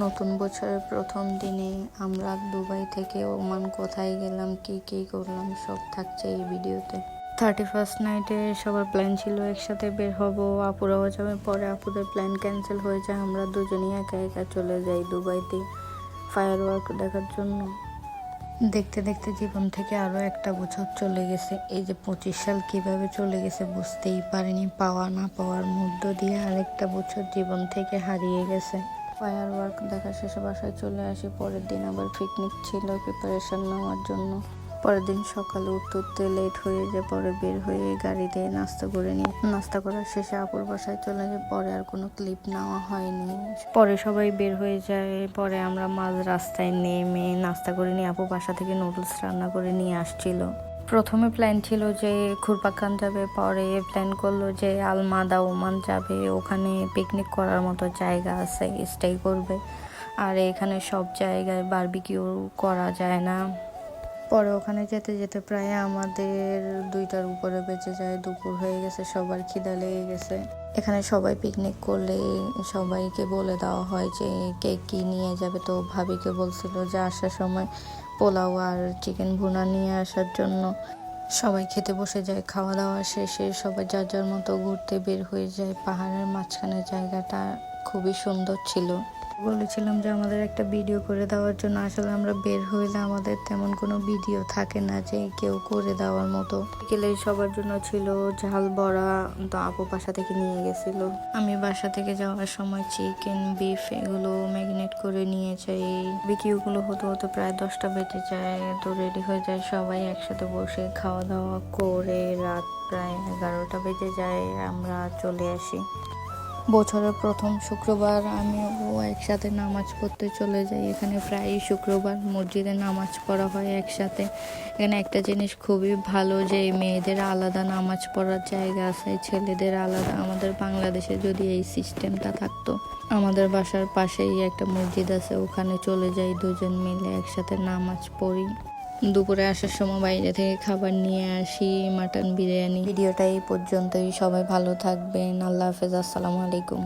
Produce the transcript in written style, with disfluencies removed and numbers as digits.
নতুন বছরের প্রথম দিনে আমরা দুবাই থেকে ওমান কোথায় গেলাম, কি কি করলাম সব থাকছে এই ভিডিওতে। 31st নাইটে সবার প্ল্যান ছিল একসাথে বের হব, আপুরাও যাবে। পরে আপুদের প্ল্যান ক্যান্সেল হয়ে যায়, আমরা দুজনেই একা একা চলে যাই দুবাইতে ফায়ার ওয়ার্ক দেখার জন্য। দেখতে দেখতে জীবন থেকে আরও একটা বছর চলে গেছে। এই যে 25 সাল কিভাবে চলে গেছে বুঝতেই পারিনি। পাওয়া না পাওয়ার মধ্য দিয়ে আরেকটা বছর জীবন থেকে হারিয়ে গেছে। ফায়ার ওয়ার্ক দেখা শেষে বাসায় চলে আসি। পরের দিন আবার পিকনিক ছিল, প্রিপারেশন নেওয়ার জন্য। পরের দিন সকালে উঠতে উঠতে লেট হয়ে যায়। পরে বের হয়ে গাড়িতে নাস্তা করে নিই। নাস্তা করার শেষে আপুর বাসায় চলে যাই। পরে আর কোনো ক্লিপ নেওয়া হয়নি। পরে সবাই বের হয়ে যায়। পরে আমরা মাঝ রাস্তায় নেমে নাস্তা করে নিই। আপু বাসা থেকে নুডলস রান্না করে নিয়ে আসছিল। প্রথমে প্ল্যান ছিল যে খুরপাকান যাবে, পরে প্ল্যান করলো যে আলমাদা ওমান যাবে, ওখানে পিকনিক করার মতো জায়গা আছে, স্টে করবে। আর এখানে সব জায়গায় বারবিকিউ করা যায় না। পরে ওখানে যেতে যেতে প্রায় আমাদের 2টার উপরে বেঁচে যায়। দুপুর হয়ে গেছে, সবার খিদা লেগে গেছে। এখানে সবাই পিকনিক করলে সবাইকে বলে দেওয়া হয় যে কে কী নিয়ে যাবে। তো ভাবিকে বলছিল যে আসার সময় পোলাও আর চিকেন ভুনা নিয়ে আসার জন্য। সবাই খেতে বসে যায়। খাওয়া দাওয়া শেষে সবাই যার যার মতো ঘুরতে বের হয়ে যায়। পাহাড়ের মাঝখানে জায়গাটা খুবই সুন্দর ছিল। বলেছিলাম যে আমাদের একটা ভিডিও করে দেওয়ার জন্য। আসলে আমরা বের হইলে আমাদের তেমন কোনো ভিডিও থাকে না যে কেউ করে দেওয়ার মতো। বিকেলে সবার জন্য ছিল ঝাল বড়া, তো আপু বাসা থেকে নিয়ে গেছিল। আমি বাসা থেকে যাওয়ার সময় চিকেন বিফ এগুলো ম্যারিনেট করে নিয়ে যাই। বিকিউগুলো হতে হতে প্রায় 10টা বেজে যায়। তো রেডি হয়ে যায়, সবাই একসাথে বসে খাওয়া দাওয়া করে রাত প্রায় 11টা বেজে যায়। আমরা চলে আসি। বছরের প্রথম শুক্রবার আমিও একসাথে নামাজ পড়তে চলে যাই। এখানে প্রায়ই শুক্রবার মসজিদে নামাজ পড়া হয় একসাথে। এখানে একটা জিনিস খুবই ভালো যে মেয়েদের আলাদা নামাজ পড়ার জায়গা আছে, ছেলেদের আলাদা। আমাদের বাংলাদেশে যদি এই সিস্টেমটা থাকতো। আমাদের বাসার পাশেই একটা মসজিদ আছে, ওখানে চলে যাই, দুজন মিলে একসাথে নামাজ পড়ি। দুপুরে আসার সময় বাইরে থেকে খাবার নিয়ে আসি, মাটন বিরিয়ানি। ভিডিওটা এই পর্যন্তই। সবাই ভালো থাকবেন। আল্লাহ হাফেজ। আসসালামু আলাইকুম।